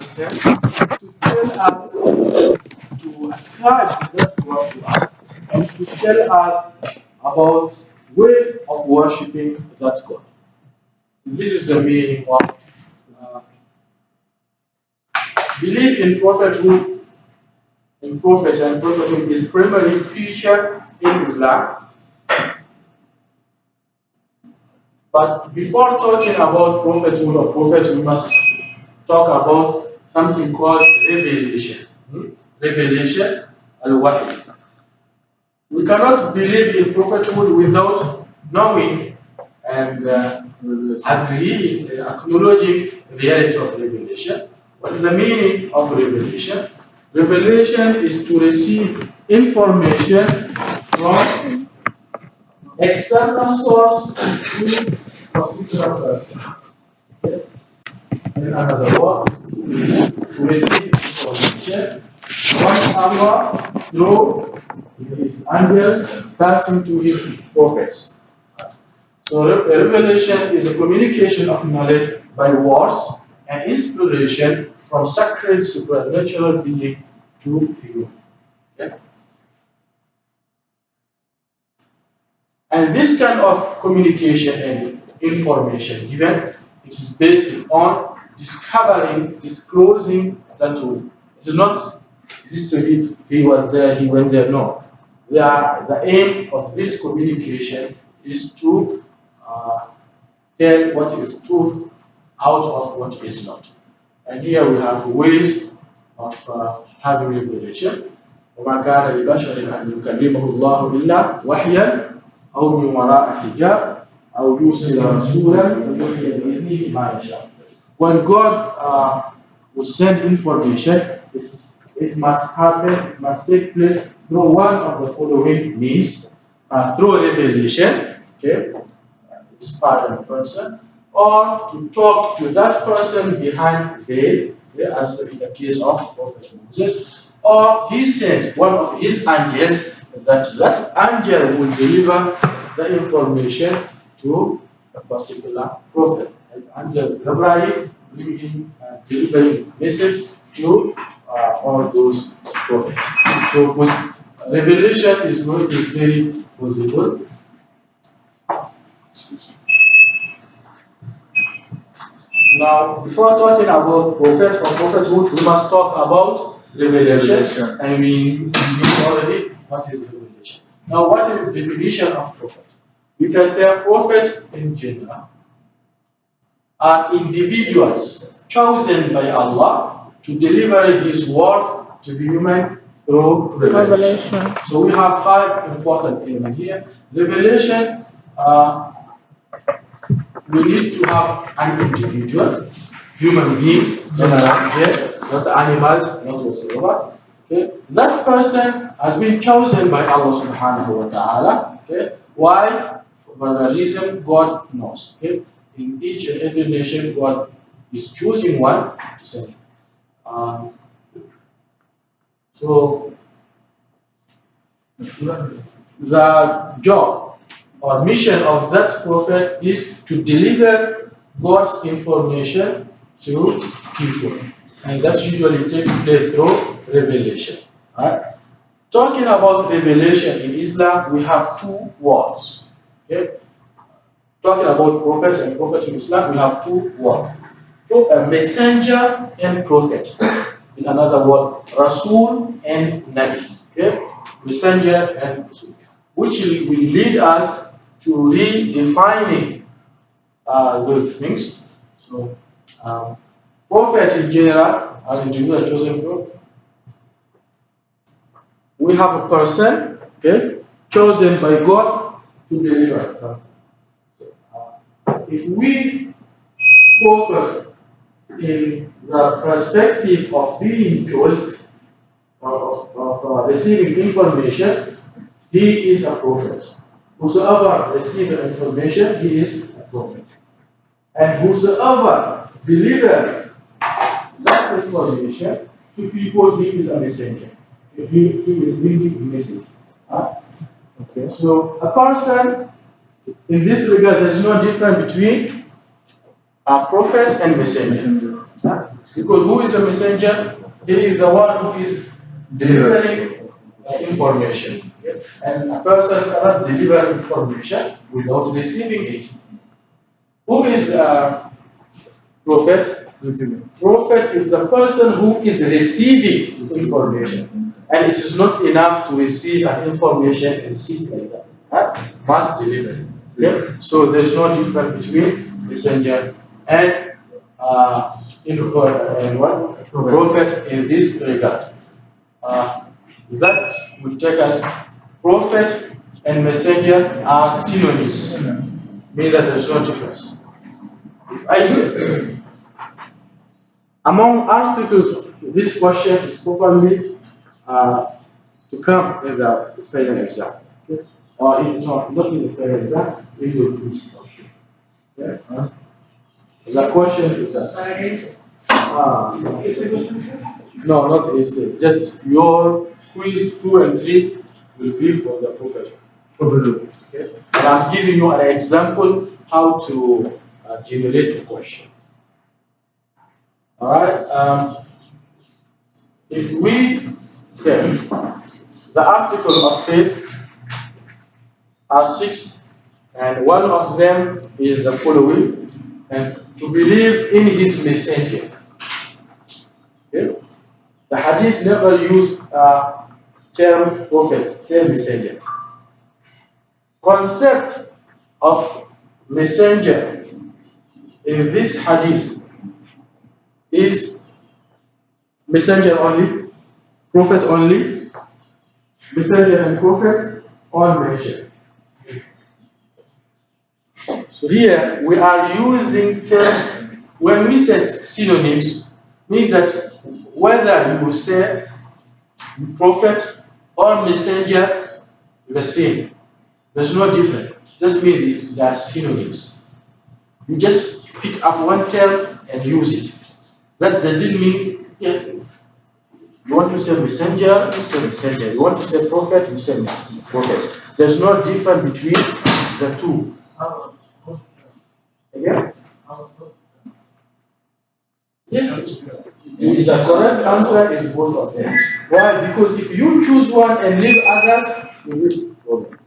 sent to tell us, to ascribe that word to us, and to tell us about way of worshipping that God. This is the meaning of uh, belief in prophethood. In prophets and prophethood is primarily featured in Islam. But before talking about prophethood or prophet, we must talk about something called revelation. Revelation al-Wahy. We cannot believe in prophethood without knowing and acknowledging the reality of revelation. What is the meaning of revelation? Revelation is to receive information from external source to a particular person. Okay? In another word, to receive information from Allah through his angels passing to his prophets. So revelation is a communication of knowledge by words and inspiration from sacred supernatural being to human. Okay? And this kind of communication and information given is based on discovering, disclosing the truth. It is not history, he was there, he went there. No. The aim of this communication is to tell what is truth out of what is not. And here we have ways of having revelation. وما كان لبشر أن يكلمه الله إلا وحيا أو من وراء حجاب أو يرسل رسولا فيوحي بإذنه ما يشاء. When God will send information, it must happen, it must take place through one of the following means: through revelation, okay, inspire a person, or to talk to that person behind veil, as in the case of Prophet Moses, or he sent one of his angels, that angel will deliver the information to a particular prophet. Like angel Gabriel bringing, delivering message to all those prophets. So revelation is very possible. Now, before talking about prophet or prophethood, we must talk about revelation. And we knew already what is revelation. Now, what is the definition of prophet? We can say prophets in general are individuals chosen by Allah to deliver His word to the human through revelation. So we have 5 important elements here. Revelation, we need to have an individual, human being, not animals, not whatsoever. Okay? That person has been chosen by Allah subhanahu wa ta'ala. Okay? Why? For the reason God knows. Okay? In each and every nation, God is choosing one to send. So the job or mission of that prophet is to deliver God's information to people, and that usually takes place through revelation. Right? Talking about revelation in Islam, we have 2 words. Okay? Talking about prophet and prophet in Islam, we have 2 words. So a messenger and prophet. In another word, Rasul and Nabi. Okay? Messenger and Rasul. Which will lead us to redefining those things. So, prophet in general, an individual chosen group. We have a person, okay, chosen by God to deliver. If we focus in the perspective of being chosen, of receiving information, he is a prophet. Whosoever receives information, he is a prophet. And whosoever delivers that information to people, he is a messenger. He is bringing a message. Okay. So a person, in this regard, there is no difference between a prophet and messenger. Because who is a messenger? He is the one who is delivering information. And a person cannot deliver information without receiving it. Who is a prophet? Prophet is the person who is receiving information. And it is not enough to receive an information and sit like that. Must deliver. Okay? So there's no difference between messenger and what? Prophet in this regard. That will take us prophet and messenger are synonyms, meaning that there's no difference. If I say among articles, this question is probably to come in the final exam. Okay? Or if not in the final exam, in the quiz question. Okay? The question is that. No, not essay. Just your quiz 2 and 3 will be for the prophet. Okay? And I'm giving you an example how to generate a question. All right. If we say the article of faith are 6, and one of them is the following, and to believe in his messenger. Okay? The hadith never used term prophet, say messenger. Concept of messenger in this hadith is messenger only, prophet only, messenger and prophet all mentioned. So here we are using term, when we say synonyms, mean that whether you say prophet or messenger, the same. There's no difference. Just mean they are synonyms. You just pick up one term and use it. That doesn't mean you want to say messenger, you say messenger. You want to say prophet, you say prophet. There's no difference between the two. Again? Yes. The correct answer is both of them. Why? Because if you choose one and leave others, you will problem.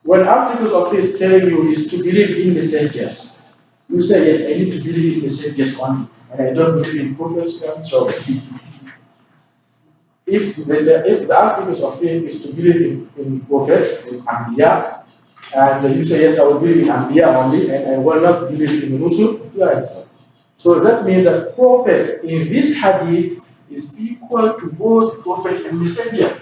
When articles of faith telling you is to believe in messengers, you say yes, I need to believe in messengers only, and I don't believe in prophets. So, if the articles of faith is to believe in prophets, in Ambiya, and you say yes, I will believe in Ambiya only, and I will not believe in Rusul, you are right. So that means that prophet in this hadith is equal to both prophet and messenger.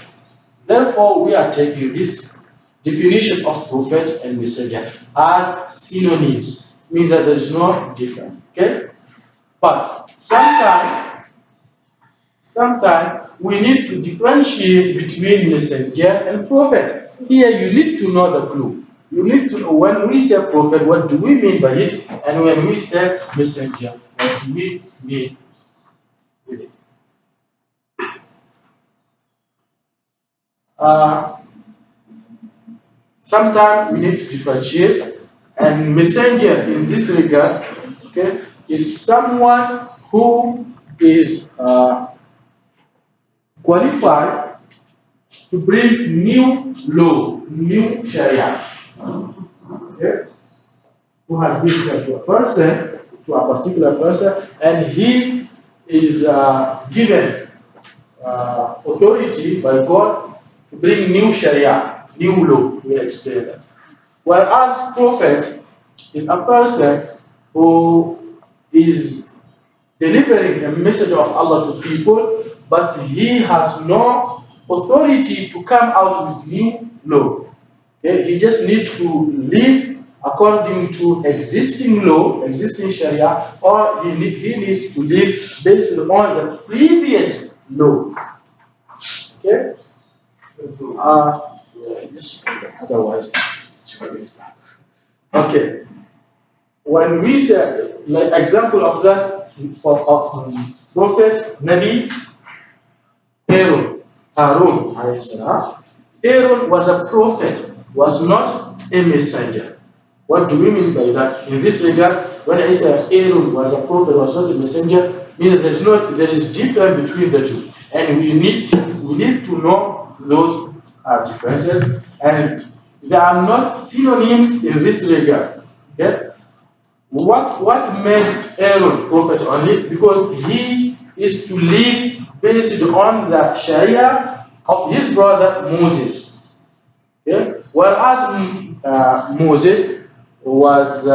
Therefore, we are taking this definition of prophet and messenger as synonyms, meaning that there is no difference. Okay? But sometimes we need to differentiate between messenger and prophet. Here you need to know the clue. You need to know when we say prophet, what do we mean by it? And when we say messenger, what do we mean with it? Sometimes we need to differentiate, and messenger in this regard, okay, is someone who is qualified to bring new law, new Sharia. Okay? Who has given to a person, to a particular person, and he is given authority by God to bring new Sharia, new law. We explain that. Whereas prophet is a person who is delivering a message of Allah to people, but he has no authority to come out with new law. Okay? He just needs to live according to existing law, existing Sharia, or he needs to live based on the previous law. Okay? Otherwise, okay. When we say, like example of that, of Prophet Nabi Aaron, Aaron was a prophet, was not a messenger. What do we mean by that? In this regard, when I say Aaron was a prophet, was not a messenger, Means there is difference between the two, and we need to know those differences, and they are not synonyms in this regard. Okay? What made Aaron prophet only? Because he is to live based on the Sharia of his brother Moses. Okay? Whereas Moses was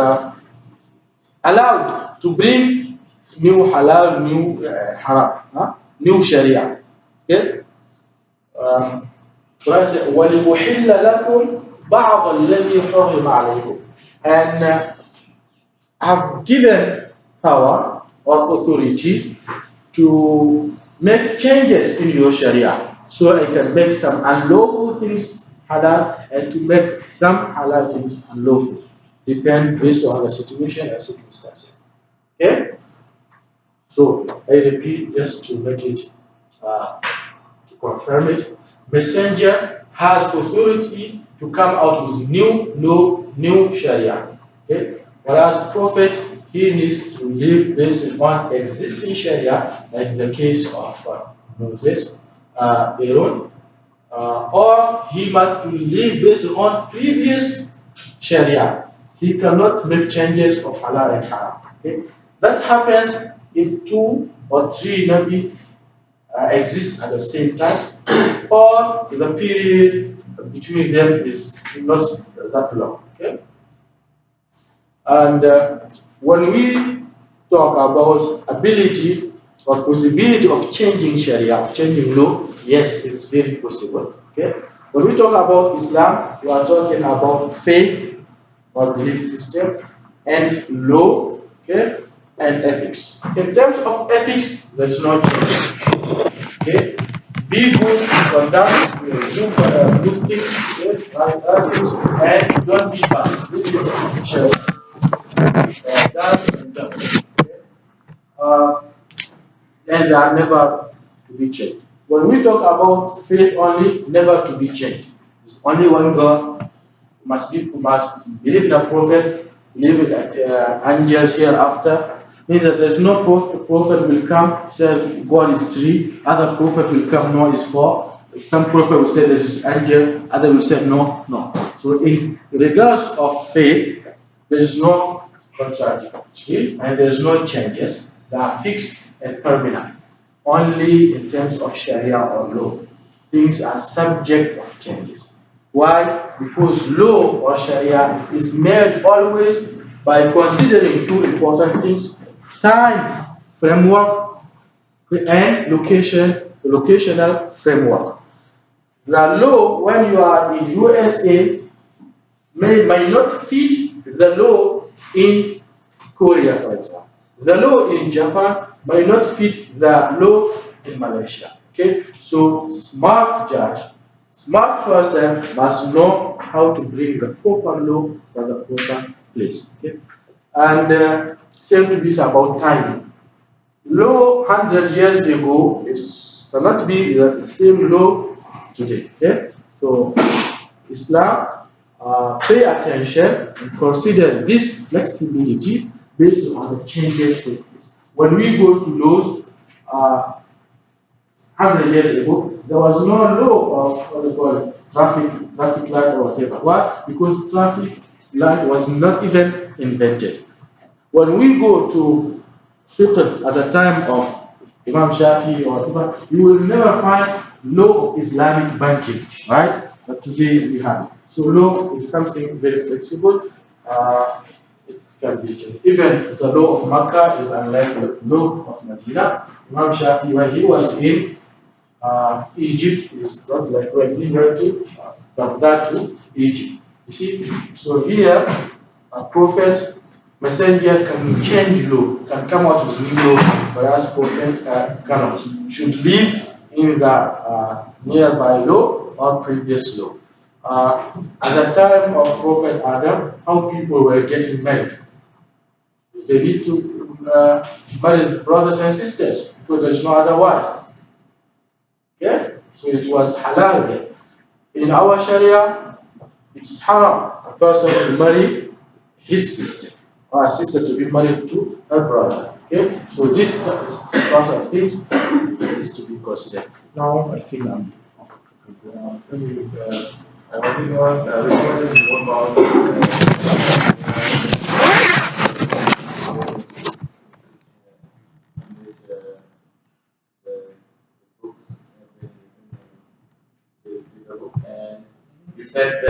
allowed to bring new halal, new haram, new Sharia. Okay? Um, وَلِأُحِلَّ لَكُمْ بَعْضَ الَّذِي حُرِّمَ عَلَيْكُمْ. And have given power or authority to make changes in your Sharia. So I can make some unlawful things halal and to make some halal things unlawful. Depend based on the situation and circumstances. Okay? So I repeat just to make it to confirm it. Messenger has authority to come out with new law, new Sharia. Okay? Whereas Prophet, he needs to live based on existing Sharia, like in the case of Moses, Aaron, or he must live based on previous Sharia. He cannot make changes of halal and haram. Okay? That happens if two or three Nabi exist at the same time, or the period between them is not that long. Okay? And when we talk about ability or possibility of changing Sharia, of changing law, yes, it's very possible. Okay? When we talk about Islam, we are talking about faith or belief system and law, okay, and ethics. In terms of ethics, there's no change. Okay? Be good, conduct, good things, okay, right things, and don't be bad. This is Sharia. That and that. Okay? Uh, and they are never to be changed. When we talk about faith only, never to be changed. It's only one God who must believe in a prophet, believe in angels hereafter. Means that there's no prophet will come, say God is three, other prophet will come, no, is four. Some prophet will say there is angel, other will say no, no. So in regards of faith, there is no contradiction and there is no changes. They are fixed and permanent. Only in terms of Sharia or law, things are subject of changes. Why? Because law or Sharia is made always by considering two important things: time framework and locational framework. The law, when you are in USA, might not fit the law in Korea, for example. The law in Japan might not fit the law in Malaysia. Okay, so smart person must know how to bring the proper law for the proper place. Okay, and same to be about timing. Law 100 years ago is cannot be the same law today. Okay, so Islam pay attention and consider this flexibility based on the changes. When we go to laws 100 years ago, there was no law of what they call it, traffic light or whatever. Why? Because traffic light was not even invented. When we go to fiqh at the time of Imam Shafi or whatever, you will never find law of Islamic banking, right? But today we have it. So law is something very flexible. It can be changed. Even the law of Makkah is unlike the law of Medina. Imam Shafi, when he was in Egypt, is not like when he went to Baghdad to Egypt. You see, so here a prophet, messenger can change law, can come out with new law, whereas prophet cannot. Should live in the nearby law or previous law. At the time of Prophet Adam, how people were getting married. They need to marry brothers and sisters because there's no otherwise. Yeah? So it was halal there. In our Sharia, it's haram a person to marry his sister or a sister to be married to her brother. Okay, so this structural speech is to be considered. Now I feel I'm I wanted to ask, which one is more about which, the books, and you see the book, and you said that